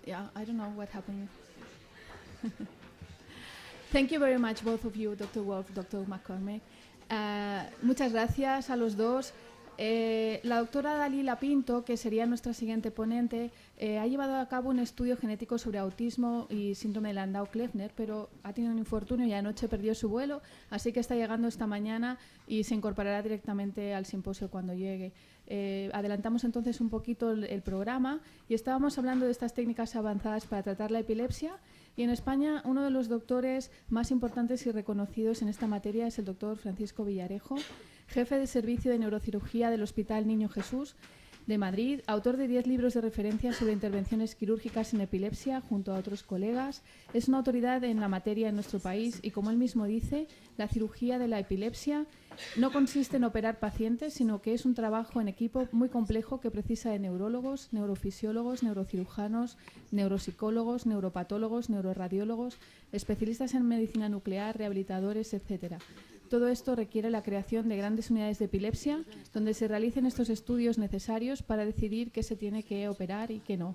Yeah, I don't know what happened. Thank you very much, both of you, Dr. Wolf, Dr. McCormick. Muchas gracias a los dos. La doctora Dalila Pinto, que sería nuestra siguiente ponente, ha llevado a cabo un estudio genético sobre autismo y síndrome de Landau-Kleffner, pero ha tenido un infortunio y anoche perdió su vuelo, así que está llegando esta mañana y se incorporará directamente al simposio cuando llegue. Adelantamos entonces un poquito el programa y estábamos hablando de estas técnicas avanzadas para tratar la epilepsia. Y en España, uno de los doctores más importantes y reconocidos en esta materia es el doctor Francisco Villarejo, jefe de servicio de neurocirugía del Hospital Niño Jesús de Madrid, autor de 10 libros de referencia sobre intervenciones quirúrgicas en epilepsia junto a otros colegas. Es una autoridad en la materia en nuestro país y, como él mismo dice, la cirugía de la epilepsia no consiste en operar pacientes, sino que es un trabajo en equipo muy complejo que precisa de neurólogos, neurofisiólogos, neurocirujanos, neuropsicólogos, neuropatólogos, neuroradiólogos, especialistas en medicina nuclear, rehabilitadores, etcétera. Todo esto requiere la creación de grandes unidades de epilepsia donde se realicen estos estudios necesarios para decidir qué se tiene que operar y qué no.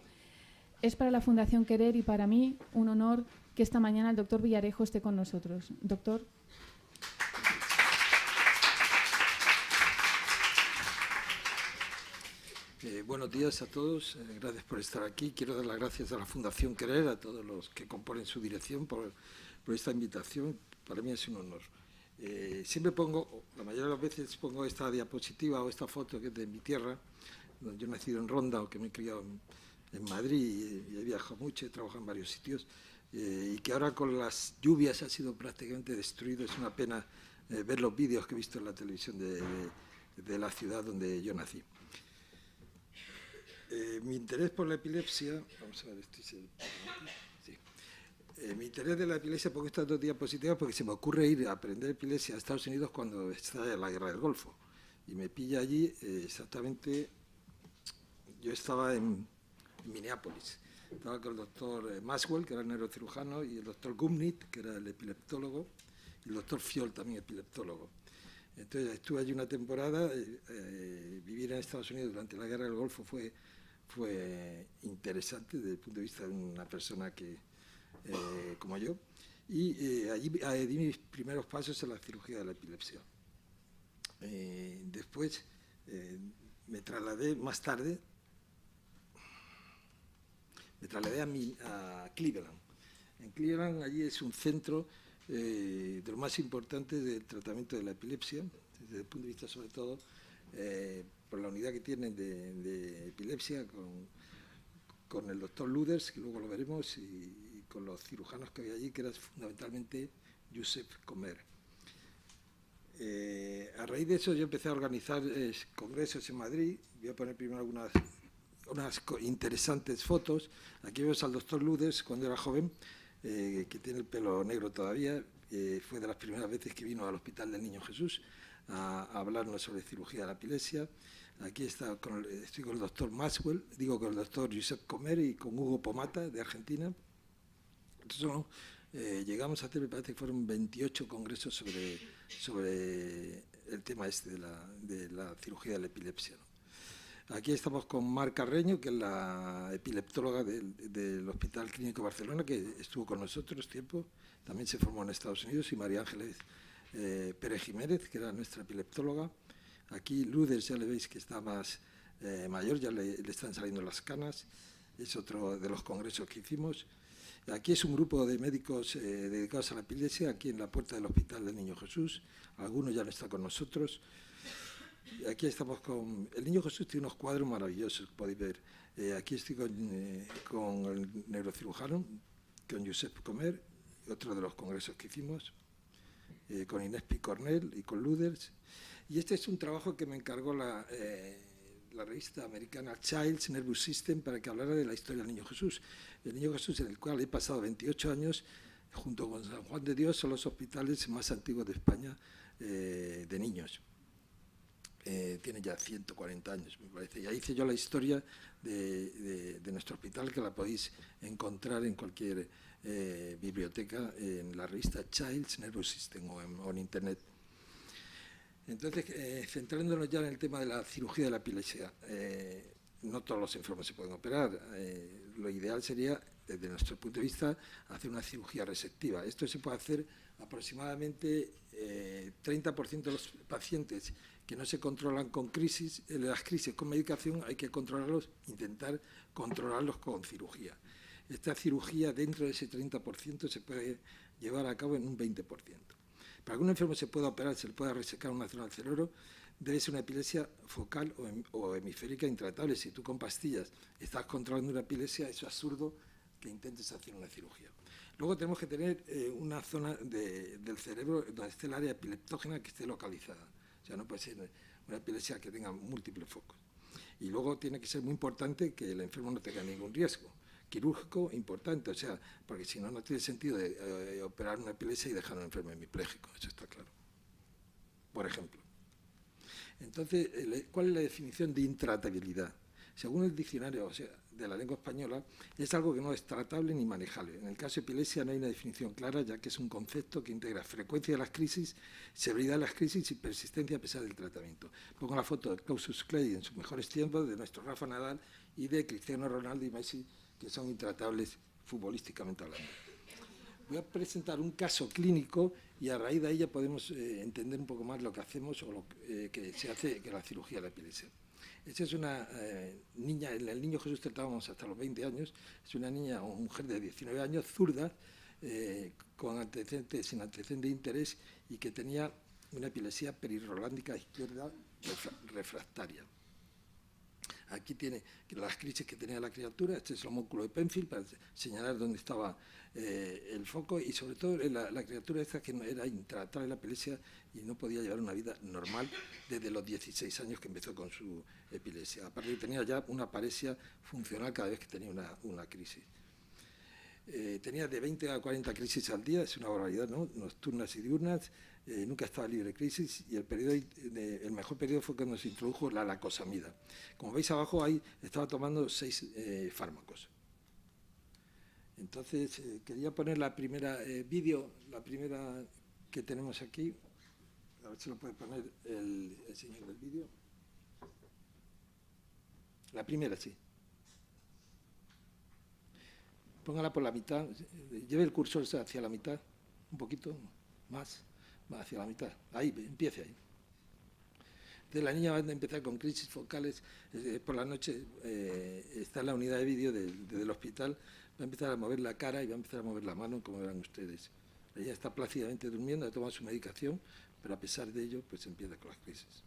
Es para la Fundación Querer y para mí un honor que esta mañana el doctor Villarejo esté con nosotros. Doctor. Buenos días a todos, gracias por estar aquí. Quiero dar las gracias a la Fundación Querer, a todos los que componen su dirección por esta invitación. Para mí es un honor. Siempre pongo, la mayoría de las veces pongo esta diapositiva o esta foto que es de mi tierra, donde yo he nacido en Ronda o que me he criado en Madrid y he viajado mucho, he trabajado en varios sitios y que ahora con las lluvias ha sido prácticamente destruido. Es una pena ver los vídeos que he visto en la televisión de la ciudad donde yo nací. Mi interés por la epilepsia, vamos a ver, mi interés de la epilepsia, pongo estas dos diapositivas porque se me ocurre ir a aprender epilepsia a Estados Unidos cuando está la guerra del Golfo. Y me pilla allí exactamente, yo estaba en Minneapolis. Estaba con el doctor Maxwell, que era el neurocirujano, y el doctor Gumnit, que era el epileptólogo, y el doctor Fiol, también epileptólogo. Entonces estuve allí una temporada. Vivir en Estados Unidos durante la guerra del Golfo fue interesante desde el punto de vista de una persona que como yo, y allí di mis primeros pasos en la cirugía de la epilepsia. Después me trasladé más tarde, a Cleveland. En Cleveland, allí es un centro de los más importantes del tratamiento de la epilepsia, desde el punto de vista sobre todo por la unidad que tienen de epilepsia con el doctor Luders, que luego lo veremos, y con los cirujanos que había allí, que era fundamentalmente Josep Comer. A raíz de eso yo empecé a organizar congresos en Madrid. Voy a poner primero unas interesantes fotos. Aquí vemos al doctor Luders cuando era joven, que tiene el pelo negro todavía. Fue de las primeras veces que vino al Hospital del Niño Jesús a hablarnos sobre cirugía de la epilepsia. Aquí estoy con el doctor Maxwell, con el doctor Josep Comer y con Hugo Pomata, de Argentina. Entonces, llegamos a hacer, me parece que fueron 28 congresos sobre el tema de la cirugía de la epilepsia, ¿no? Aquí estamos con Mar Carreño, que es la epileptóloga del Hospital Clínico Barcelona, que estuvo con nosotros tiempo, también se formó en Estados Unidos, y María Ángeles Pérez Jiménez, que era nuestra epileptóloga. Aquí Luders, ya le veis que está más mayor, ya le están saliendo las canas, es otro de los congresos que hicimos. Aquí es un grupo de médicos dedicados a la epilepsia, aquí en la puerta del Hospital del Niño Jesús. Algunos ya no están con nosotros. Aquí estamos con... El Niño Jesús tiene unos cuadros maravillosos, podéis ver. Aquí estoy con el neurocirujano, con Josep Comer, otro de los congresos que hicimos, con Inés Picornell y con Luders. Y este es un trabajo que me encargó la revista americana Child's Nervous System para que hablara de la historia del Niño Jesús. El Niño Jesús, en el cual he pasado 28 años, junto con San Juan de Dios, son los hospitales más antiguos de España de niños. Tiene ya 140 años, me parece. Y ahí hice yo la historia de nuestro hospital, que la podéis encontrar en cualquier biblioteca, en la revista Child's Nervous System o en Internet. Entonces, centrándonos ya en el tema de la cirugía de la epilepsia, no todos los enfermos se pueden operar. Lo ideal sería, desde nuestro punto de vista, hacer una cirugía resectiva. Esto se puede hacer aproximadamente 30% de los pacientes que no se controlan con las crisis con medicación, hay que controlarlos, intentar controlarlos con cirugía. Esta cirugía, dentro de ese 30%, se puede llevar a cabo en un 20%. Para que un enfermo se pueda operar, se le pueda resecar una zona del cerebro, debe ser una epilepsia focal o hemisférica intratable. Si tú con pastillas estás controlando una epilepsia, es absurdo que intentes hacer una cirugía. Luego tenemos que tener una zona del cerebro donde esté el área epileptógena que esté localizada. O sea, no puede ser una epilepsia que tenga múltiples focos. Y luego tiene que ser muy importante que el enfermo no tenga ningún riesgo. Quirúrgico, importante, o sea, porque si no, no tiene sentido de operar una epilepsia y dejar a un enfermo hemipléjico, eso está claro. Por ejemplo. Entonces, ¿cuál es la definición de intratabilidad? Según el diccionario, o sea, de la lengua española, es algo que no es tratable ni manejable. En el caso de epilepsia no hay una definición clara, ya que es un concepto que integra frecuencia de las crisis, severidad de las crisis y persistencia a pesar del tratamiento. Pongo la foto de Cassius Clay en sus mejores tiempos, de nuestro Rafa Nadal y de Cristiano Ronaldo y Messi, que son intratables futbolísticamente hablando. Voy a presentar un caso clínico y a raíz de ahí ya podemos entender un poco más lo que hacemos o lo que se hace con la cirugía de la epilepsia. Esta es una niña, en el Niño Jesús tratábamos hasta los 20 años, es una niña o mujer de 19 años, zurda, sin antecedentes de interés y que tenía una epilepsia perirrolándica izquierda refractaria. Aquí tiene las crisis que tenía la criatura, este es el homúnculo de Penfield para señalar dónde estaba el foco y sobre todo la criatura esta que era intratable la epilepsia y no podía llevar una vida normal desde los 16 años que empezó con su epilepsia. Aparte tenía ya una paresia funcional cada vez que tenía una crisis. Tenía de 20 a 40 crisis al día, es una barbaridad, ¿no? Nocturnas y diurnas, nunca estaba libre de crisis y el mejor periodo fue cuando se introdujo la lacosamida. Como veis abajo, ahí estaba tomando 6 fármacos. Entonces, quería poner la primera vídeo, la primera que tenemos aquí, a ver si lo puede poner el señor del vídeo. La primera, sí. Póngala por la mitad, lleve el cursor hacia la mitad, un poquito más, hacia la mitad, ahí, empiece ahí. Entonces la niña va a empezar con crisis focales, por la noche está en la unidad de vídeo del hospital, va a empezar a mover la cara y va a empezar a mover la mano, como verán ustedes. Ella está plácidamente durmiendo, ha tomado su medicación, pero a pesar de ello, pues empieza con las crisis.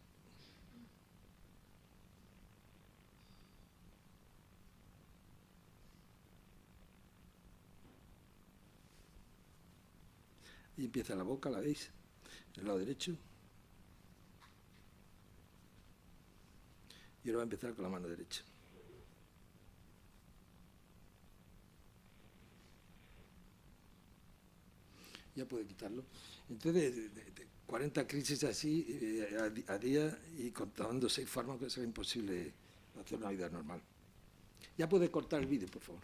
Y empieza en la boca, ¿la veis? En el lado derecho. Y ahora va a empezar con la mano derecha. Ya puede quitarlo. Entonces, 40 crisis así a día y contando 6 fármacos era imposible hacer una vida normal. Ya puede cortar el vídeo, por favor.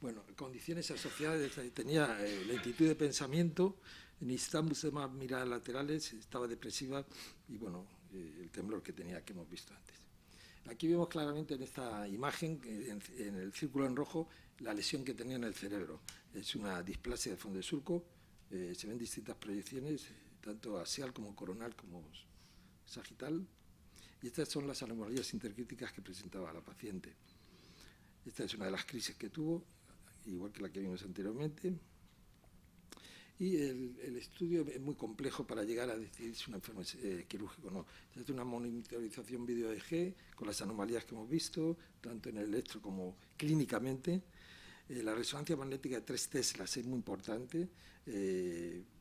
Bueno, condiciones asociadas, tenía lentitud de pensamiento, nistambus de miradas laterales, estaba depresiva y bueno, el temblor que tenía que hemos visto antes. Aquí vemos claramente en esta imagen, en el círculo en rojo, la lesión que tenía en el cerebro. Es una displasia de fondo de surco, se ven distintas proyecciones, tanto axial como coronal como sagital, y estas son las anomalías intercríticas que presentaba la paciente. Esta es una de las crisis que tuvo, igual que la que vimos anteriormente. Y el estudio es muy complejo para llegar a decidir si un enfermo es quirúrgico o no. Se hace una monitorización video EEG con las anomalías que hemos visto, tanto en el electro como clínicamente. La resonancia magnética de 3 teslas es muy importante.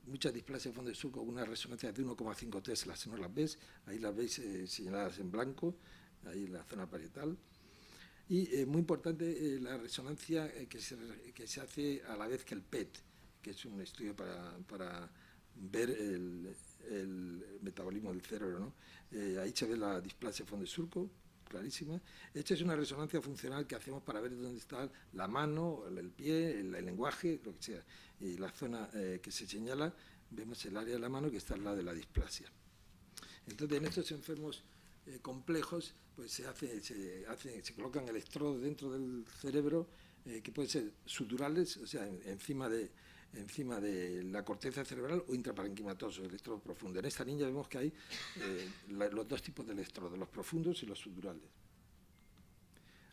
Muchas displasias de fondo de surco, una resonancia de 1,5 teslas, no las ves, ahí las veis señaladas en blanco, ahí en la zona parietal. Y muy importante la resonancia que se hace a la vez que el PET, que es un estudio para ver el metabolismo del cerebro, ¿no? Ahí se ve la displasia de fondo de surco, clarísima. Esta es una resonancia funcional que hacemos para ver dónde está la mano, el pie, el lenguaje, lo que sea. Y la zona que se señala vemos el área de la mano que está al lado de la displasia. Entonces, en estos enfermos complejos, pues se colocan electrodos dentro del cerebro que pueden ser suturales, o sea, encima de la corteza cerebral, o intraparenquimatosos, electrodos profundos. En esta niña vemos que hay los dos tipos de electrodos, los profundos y los suturales.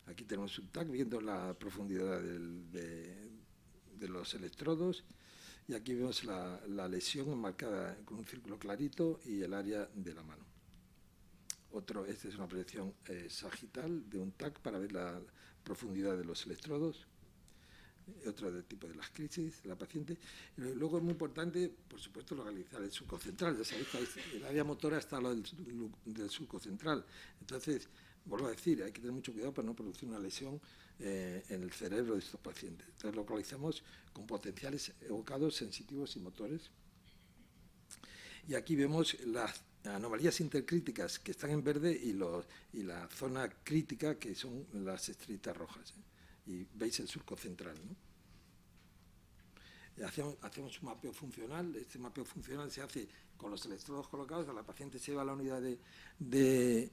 Aquí tenemos un TAC viendo la profundidad de los electrodos, y aquí vemos la lesión enmarcada con un círculo clarito y el área de la mano. Esta es una proyección sagital de un TAC para ver la profundidad de los electrodos. Otro del tipo de las crisis de la paciente. Y luego es muy importante, por supuesto, localizar el surco central. Ya sabéis que el área motora está a lo del surco central. Entonces, vuelvo a decir, hay que tener mucho cuidado para no producir una lesión en el cerebro de estos pacientes. Entonces, localizamos con potenciales evocados, sensitivos y motores. Y aquí vemos las anomalías intercríticas que están en verde y la zona crítica, que son las estrellitas rojas. Y veis el surco central, ¿no? Hacemos un mapeo funcional. Este mapeo funcional se hace con los electrodos colocados. A la paciente se lleva a la unidad de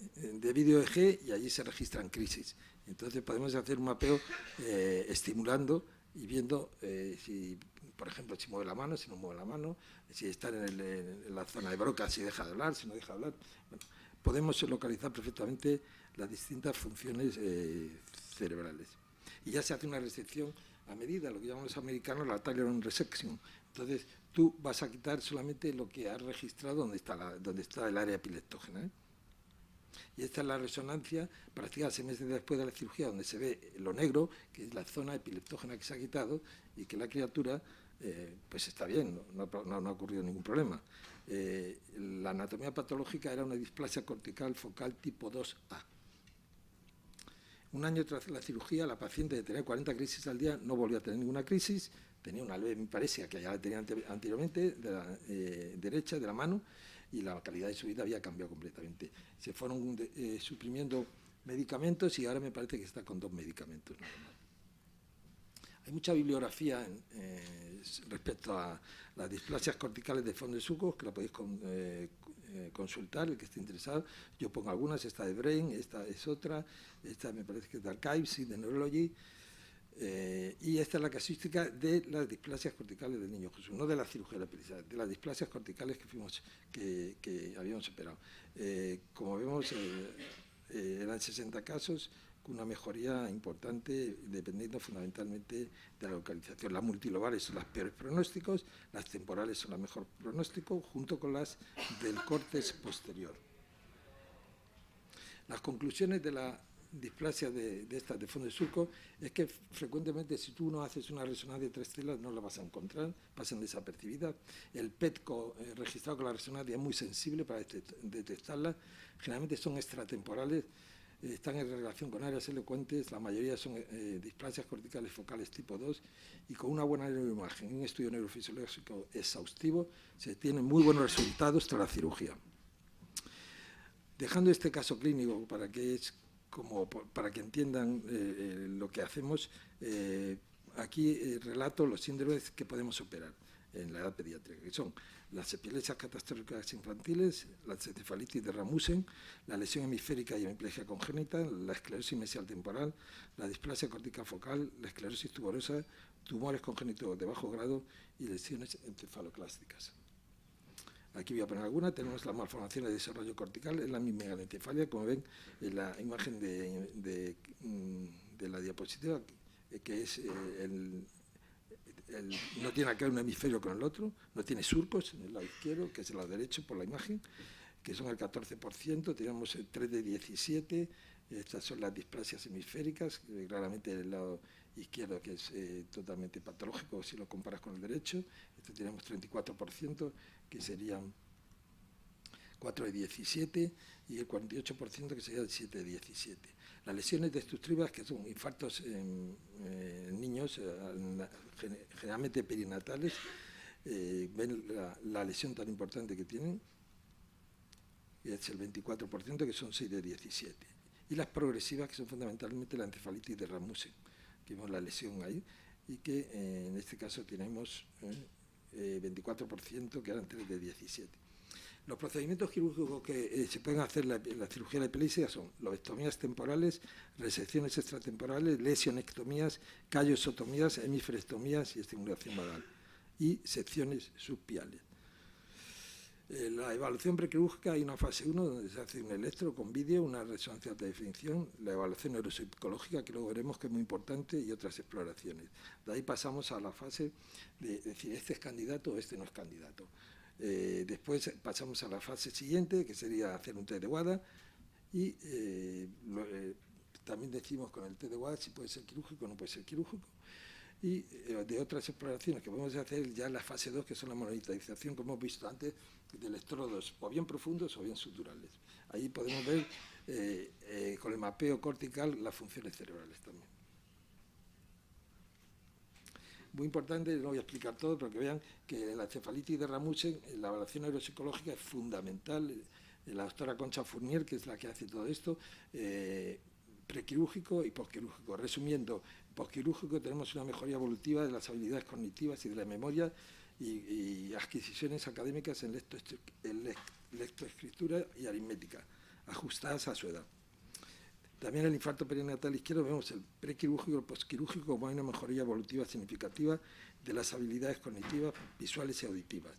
vídeo EG y allí se registran crisis. Entonces podemos hacer un mapeo estimulando y viendo si, por ejemplo, si mueve la mano, si no mueve la mano, si está en la zona de Broca, si deja de hablar, si no deja de hablar. Bueno, podemos localizar perfectamente las distintas funciones cerebrales. Y ya se hace una resección a medida, lo que llaman los americanos la Taylor resection. Entonces, tú vas a quitar solamente lo que has registrado donde está el área epileptógena, ¿eh? Y esta es la resonancia practicada 6 meses después de la cirugía, donde se ve lo negro, que es la zona epileptógena que se ha quitado, y que la criatura pues está bien, no ha ocurrido ningún problema. La anatomía patológica era una displasia cortical focal tipo 2A. Un año tras la cirugía, la paciente de tener 40 crisis al día no volvió a tener ninguna crisis, tenía una leve paresia que ya la tenía anteriormente, de la derecha, de la mano, y la calidad de su vida había cambiado completamente. Se fueron suprimiendo medicamentos y ahora me parece que está con 2 medicamentos. Hay mucha bibliografía respecto a las displasias corticales de fondo de surco, que la podéis consultar, el que esté interesado. Yo pongo algunas, esta de Brain, esta es otra, esta me parece que es de Archives, de Neurology, y esta es la casuística de las displasias corticales del niño Jesús, no de la cirugía de la epilepsia, de las displasias corticales que habíamos operado. Como vemos, eran 60 casos, con una mejoría importante, dependiendo fundamentalmente de la localización. Las multilobales son las peores pronósticos, las temporales son las mejor pronóstico, junto con las del córtex posterior. Las conclusiones de la displasia de estas de fondo de surco es que frecuentemente, si tú no haces una resonancia de 3 células, no la vas a encontrar, pasan desapercibidas. El PET registrado con la resonancia es muy sensible para detectarla. Generalmente son extratemporales, están en relación con áreas elocuentes, la mayoría son displasias corticales focales tipo 2, y con una buena neuroimagen y un estudio neurofisiológico exhaustivo se tienen muy buenos resultados tras la cirugía. Dejando este caso clínico para que entiendan lo que hacemos, aquí relato los síndromes que podemos operar en la edad pediátrica, que son las epilepsias catastróficas infantiles, la encefalitis de Ramussen, la lesión hemisférica y hemiplegia congénita, la esclerosis mesial temporal, la displasia cortical focal, la esclerosis tuberosa, tumores congénitos de bajo grado y lesiones encefaloclásticas. Aquí voy a poner alguna. Tenemos las malformaciones de desarrollo cortical, es la megalencefalia, como ven en la imagen de la diapositiva, que es no tiene acá un hemisferio con el otro, no tiene surcos en el lado izquierdo, que es el lado derecho por la imagen, que son el 14%, tenemos el 3 de 17, estas son las displasias hemisféricas, claramente el lado izquierdo, que es totalmente patológico si lo comparas con el derecho. Este tenemos 34%, que serían 4 de 17, y el 48%, que sería el 7 de 17. Las lesiones destructivas, que son infartos en niños, generalmente perinatales, ven la lesión tan importante que tienen, y es el 24%, que son 6 de 17. Y las progresivas, que son fundamentalmente la encefalitis de Ramussen, que vemos la lesión ahí, y que en este caso tenemos 24%, que eran 3 de 17. Los procedimientos quirúrgicos que se pueden hacer en la cirugía de la epilepsia son lobectomías temporales, resecciones extratemporales, lesionectomías, callosotomías, hemisferectomías y estimulación vagal, y secciones subpiales. La evaluación prequirúrgica, hay una fase 1 donde se hace un electro con vídeo, una resonancia de alta definición, la evaluación neuropsicológica, que luego veremos que es muy importante, y otras exploraciones. De ahí pasamos a la fase de decir, este es candidato o este no es candidato. Después pasamos a la fase siguiente, que sería hacer un test de WADA, y también decimos con el test de WADA si puede ser quirúrgico o no puede ser quirúrgico, y de otras exploraciones que podemos hacer ya en la fase 2, que son la monitorización, como hemos visto antes, de electrodos o bien profundos o bien suturales. Ahí podemos ver con el mapeo cortical las funciones cerebrales también. Muy importante, no voy a explicar todo, pero que vean que la encefalitis de Rasmussen, la evaluación neuropsicológica es fundamental. La doctora Concha Fournier, que es la que hace todo esto, prequirúrgico y posquirúrgico. Resumiendo, posquirúrgico tenemos una mejoría evolutiva de las habilidades cognitivas y de la memoria y adquisiciones académicas en lectoescritura y aritmética, ajustadas a su edad. También el infarto perinatal izquierdo vemos el prequirúrgico y el posquirúrgico como hay una mejoría evolutiva significativa de las habilidades cognitivas, visuales y auditivas.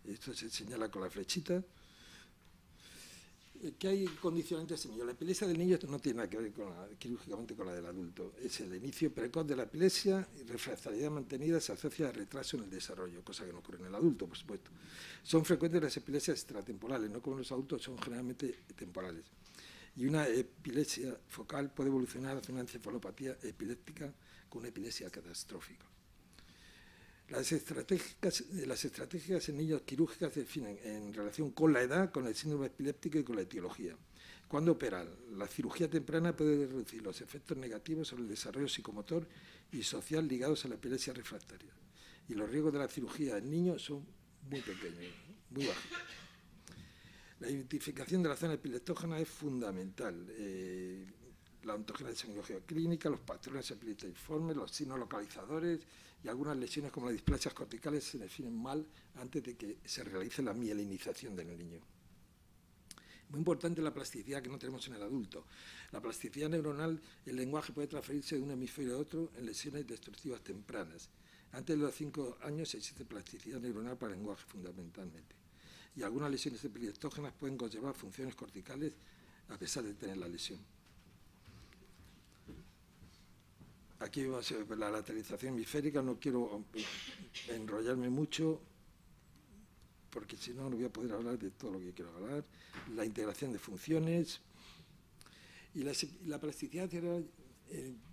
Esto se señala con la flechita. ¿Qué hay condicionantes en ello? La epilepsia del niño no tiene nada que ver quirúrgicamente con la del adulto. Es el inicio precoz de la epilepsia y refractariedad mantenida se asocia a retraso en el desarrollo, cosa que no ocurre en el adulto, por supuesto. Son frecuentes las epilepsias extratemporales, no como en los adultos, son generalmente temporales. Y una epilepsia focal puede evolucionar hacia una encefalopatía epiléptica con una epilepsia catastrófica. Las estrategias en niños quirúrgicas se definen en relación con la edad, con el síndrome epiléptico y con la etiología. ¿Cuándo operar? La cirugía temprana puede reducir los efectos negativos sobre el desarrollo psicomotor y social ligados a la epilepsia refractaria. Y los riesgos de la cirugía en niños son muy pequeños, muy bajos. La identificación de la zona epileptógena es fundamental. La ontogénesis clínica, los patrones epileptiformes, los signos localizadores y algunas lesiones como las displasias corticales se definen mal antes de que se realice la mielinización del niño. Muy importante la plasticidad que no tenemos en el adulto. La plasticidad neuronal, el lenguaje puede transferirse de un hemisferio a otro en lesiones destructivas tempranas. Antes de los 5 años existe plasticidad neuronal para el lenguaje fundamentalmente. Y algunas lesiones epileptógenas pueden conservar funciones corticales a pesar de tener la lesión. Aquí vemos la lateralización hemisférica, no quiero enrollarme mucho, porque si no, no voy a poder hablar de todo lo que quiero hablar. La integración de funciones y la plasticidad cerebral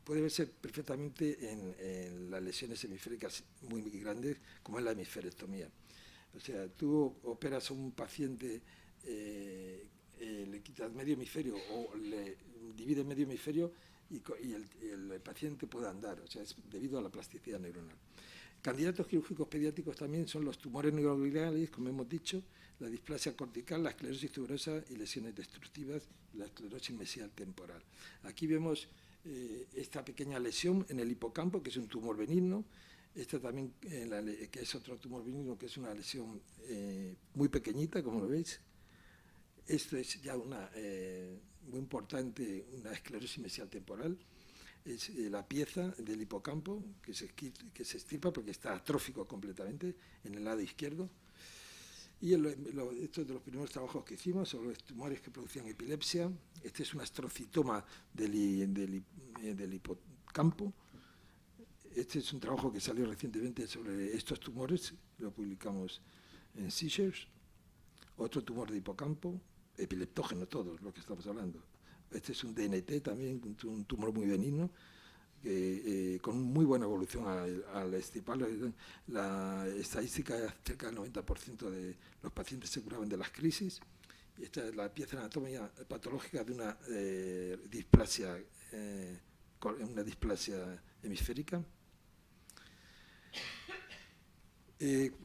puede verse perfectamente en las lesiones hemisféricas muy grandes, como es la hemisferectomía. O sea, tú operas a un paciente, le quitas medio hemisferio o le divides medio hemisferio y el paciente puede andar, o sea, es debido a la plasticidad neuronal. Candidatos quirúrgicos pediátricos también son los tumores neurogliales, como hemos dicho, la displasia cortical, la esclerosis tuberosa y lesiones destructivas, la esclerosis mesial temporal. Aquí vemos esta pequeña lesión en el hipocampo, que es un tumor benigno. Esta también, que es otro tumor benigno, que es una lesión muy pequeñita, como lo veis. Esto es ya una muy importante, una esclerosis mesial temporal. Es la pieza del hipocampo que se extirpa porque está atrófico completamente en el lado izquierdo. Y esto es de los primeros trabajos que hicimos sobre los tumores que producían epilepsia. Este es un astrocitoma del hipocampo. Este es un trabajo que salió recientemente sobre estos tumores, lo publicamos en Seizures. Otro tumor de hipocampo, epileptógeno, todos lo que estamos hablando. Este es un DNT también, un tumor muy benigno, con muy buena evolución al extirparlo. La estadística es cerca del 90% de los pacientes se curaban de las crisis. Y esta es la pieza de anatomía patológica de una displasia hemisférica.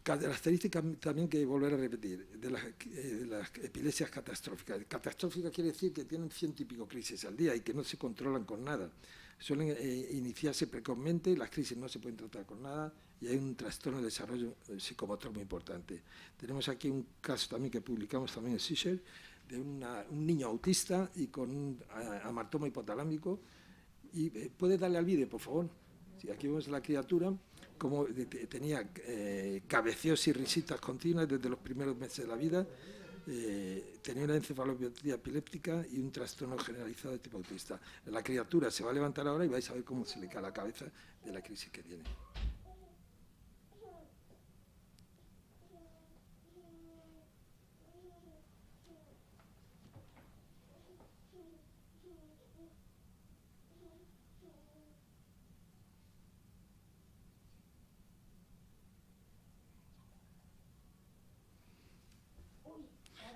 Características también que volver a repetir de las epilepsias catastróficas. Catastrófica quiere decir que tienen 100 y pico crisis al día y que no se controlan con nada. Suelen iniciarse precozmente, las crisis no se pueden tratar con nada y hay un trastorno de desarrollo psicomotor muy importante. Tenemos aquí un caso también que publicamos también en Seizure, de un niño autista y con un amartoma hipotalámico. Y ¿puedes darle al vídeo, por favor? Sí, aquí vemos la criatura, como tenía cabeceos y risitas continuas desde los primeros meses de la vida, tenía una encefalopatía epiléptica y un trastorno generalizado de tipo autista. La criatura se va a levantar ahora y vais a ver cómo se le cae la cabeza de la crisis que tiene.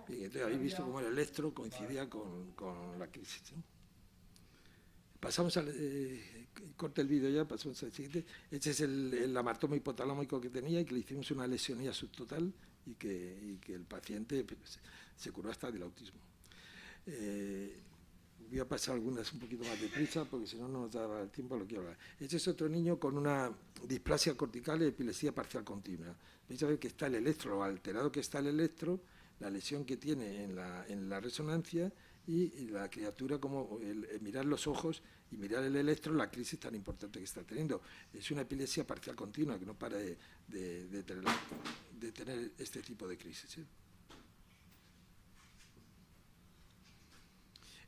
Bien, entonces habéis visto cómo el electro coincidía con la crisis, ¿no? Pasamos al... corta el vídeo ya, pasamos al siguiente. Este es el amartoma hipotalámico que tenía y que le hicimos una lesionía subtotal y que el paciente se curó hasta del autismo. Voy a pasar algunas un poquito más deprisa porque si no, no nos da el tiempo a lo que quiero hablar. Este es otro niño con una displasia cortical y epilepsia parcial continua. Veis a ver que está el electro, lo alterado que está el electro, la lesión que tiene en la resonancia y la criatura, como mirar los ojos y mirar el electro, la crisis tan importante que está teniendo. Es una epilepsia parcial continua que no para de tener este tipo de crisis, ¿sí?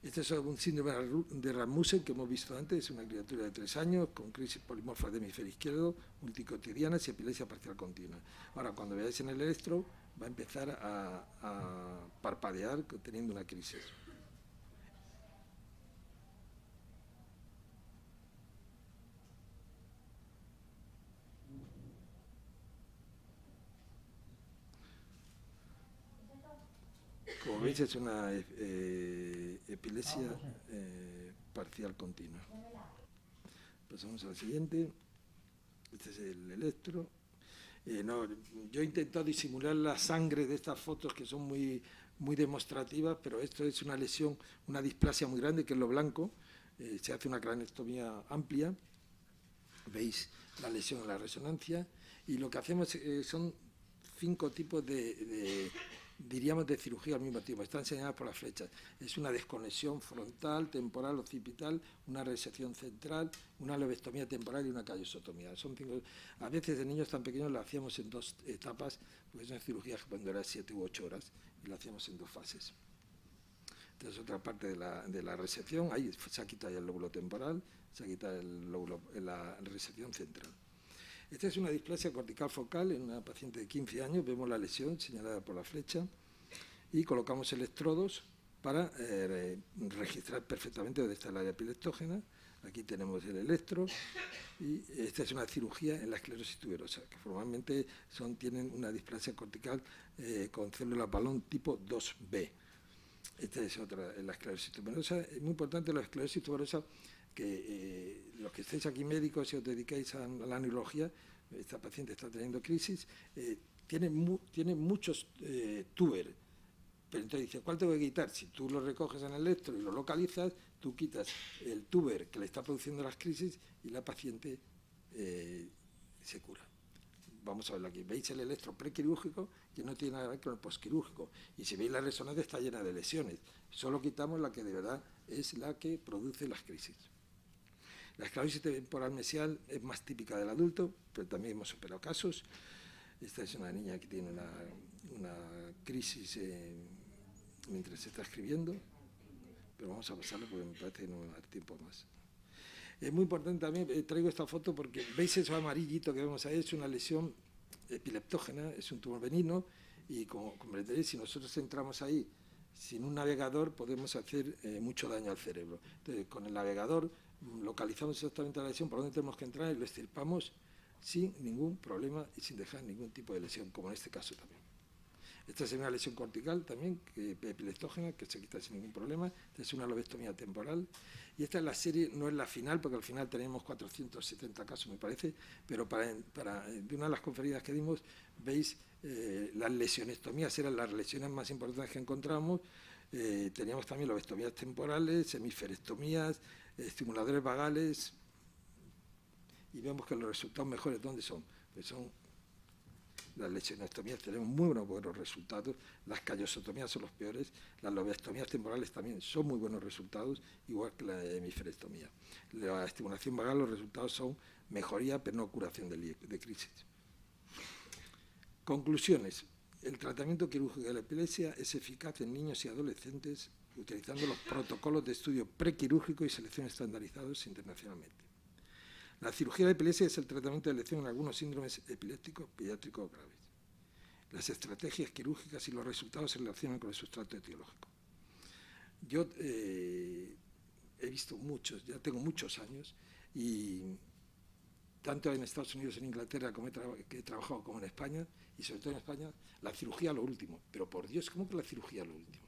Este es un síndrome de Rasmussen que hemos visto antes, es una criatura de 3 años con crisis polimorfa de hemisferio izquierdo, multicotidianas y epilepsia parcial continua. Ahora, cuando veáis en el electro, va a empezar a parpadear teniendo una crisis. Como veis, es una epilepsia parcial continua. Pasamos a la siguiente. Este es el electro. Yo he intentado disimular la sangre de estas fotos que son muy, muy demostrativas, pero esto es una lesión, una displasia muy grande, que es lo blanco. Se hace una cranectomía amplia. Veis la lesión en la resonancia. Y lo que hacemos son 5 tipos diríamos de cirugía al mismo tiempo, están señaladas por las flechas. Es una desconexión frontal, temporal, occipital, una resección central, una lobectomía temporal y una callosotomía. Son 5. A veces de niños tan pequeños la hacíamos en 2 etapas, porque es una cirugía que puede durar 7 u 8 horas, y la hacíamos en 2 fases. Entonces, otra parte de la resección, ahí se ha quitado el lóbulo temporal, se ha quitado la resección central. Esta es una displasia cortical focal en una paciente de 15 años. Vemos la lesión señalada por la flecha y colocamos electrodos para registrar perfectamente dónde está el área epileptógena. Aquí tenemos el electro y esta es una cirugía en la esclerosis tuberosa, que formalmente tienen una displasia cortical con células balón tipo 2B. Esta es otra, la esclerosis tuberosa. Es muy importante la esclerosis tuberosa, que los que estéis aquí médicos y os dedicáis a la neurología, esta paciente está teniendo crisis, tiene muchos túber, pero entonces dice, ¿cuál tengo que quitar? Si tú lo recoges en el electro y lo localizas, tú quitas el túber que le está produciendo las crisis y la paciente se cura. Vamos a verlo aquí. Veis el electro prequirúrgico, que no tiene nada que ver con el posquirúrgico. Y si veis la resonancia, está llena de lesiones. Solo quitamos la que de verdad es la que produce las crisis. La esclerosis temporal mesial es más típica del adulto, pero también hemos operado casos. Esta es una niña que tiene una crisis mientras se está escribiendo, pero vamos a pasarlo porque me parece que no va a dar tiempo más. Es muy importante también, traigo esta foto porque veis eso amarillito que vemos ahí, es una lesión epileptógena, es un tumor benigno, y como comprenderéis, si nosotros entramos ahí sin un navegador podemos hacer mucho daño al cerebro. Entonces, con el navegador localizamos exactamente la lesión, por dónde tenemos que entrar y lo extirpamos sin ningún problema y sin dejar ningún tipo de lesión, como en este caso también. Esta es una lesión cortical también, epileptógena, que se quita sin ningún problema. Esta es una lobectomía temporal. Y esta es la serie, no es la final, porque al final tenemos 470 casos, me parece, pero de una de las conferencias que dimos, veis las lesionestomías, eran las lesiones más importantes que encontramos. Teníamos también lobectomías temporales, hemiferectomías, estimuladores vagales, y vemos que los resultados mejores, ¿dónde son? Pues son las lesionectomías, tenemos muy buenos resultados, las callosotomías son los peores, las lobectomías temporales también son muy buenos resultados, igual que la hemisferectomía. La estimulación vagal, los resultados son mejoría, pero no curación de crisis. Conclusiones. El tratamiento quirúrgico de la epilepsia es eficaz en niños y adolescentes utilizando los protocolos de estudio prequirúrgico y selección estandarizados internacionalmente. La cirugía de epilepsia es el tratamiento de elección en algunos síndromes epilépticos pediátricos graves. Las estrategias quirúrgicas y los resultados se relacionan con el sustrato etiológico. Yo he visto muchos, ya tengo muchos años, y tanto en Estados Unidos, en Inglaterra, como que he trabajado como en España, y sobre todo en España, la cirugía lo último. Pero por Dios, ¿cómo que la cirugía lo último?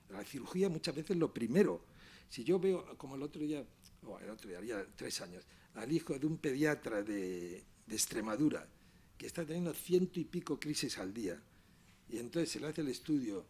La cirugía muchas veces lo primero. Si yo veo, como el otro día, había 3 años, al hijo de un pediatra de Extremadura, que está teniendo 100 y pico crisis al día, y entonces se le hace el estudio,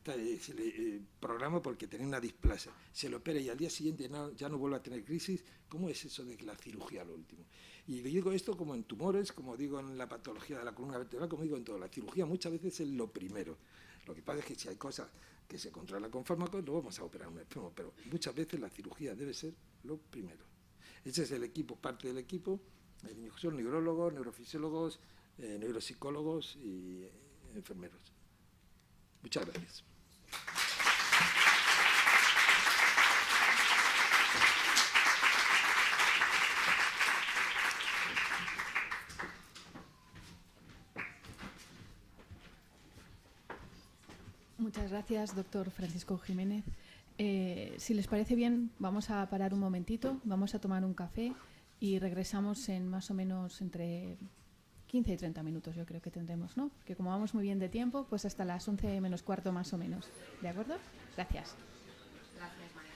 se le programa porque tenía una displasia, se lo opera y al día siguiente ya no vuelve a tener crisis. ¿Cómo es eso de que la cirugía lo último? Y digo esto como en tumores, como digo en la patología de la columna vertebral, como digo en todo. La cirugía muchas veces es lo primero. Lo que pasa es que si hay cosas que se controlan con fármacos, no vamos a operar un enfermo, pero muchas veces la cirugía debe ser lo primero. Ese es el equipo, parte del equipo. Son neurólogos, neurofisiólogos, neuropsicólogos y enfermeros. Muchas gracias. Muchas gracias, doctor Francisco Jiménez. Si les parece bien, vamos a parar un momentito, vamos a tomar un café y regresamos en más o menos entre 15 y 30 minutos, yo creo que tendremos, ¿no? Porque como vamos muy bien de tiempo, pues hasta las 11 menos cuarto más o menos. ¿De acuerdo? Gracias. Gracias, María.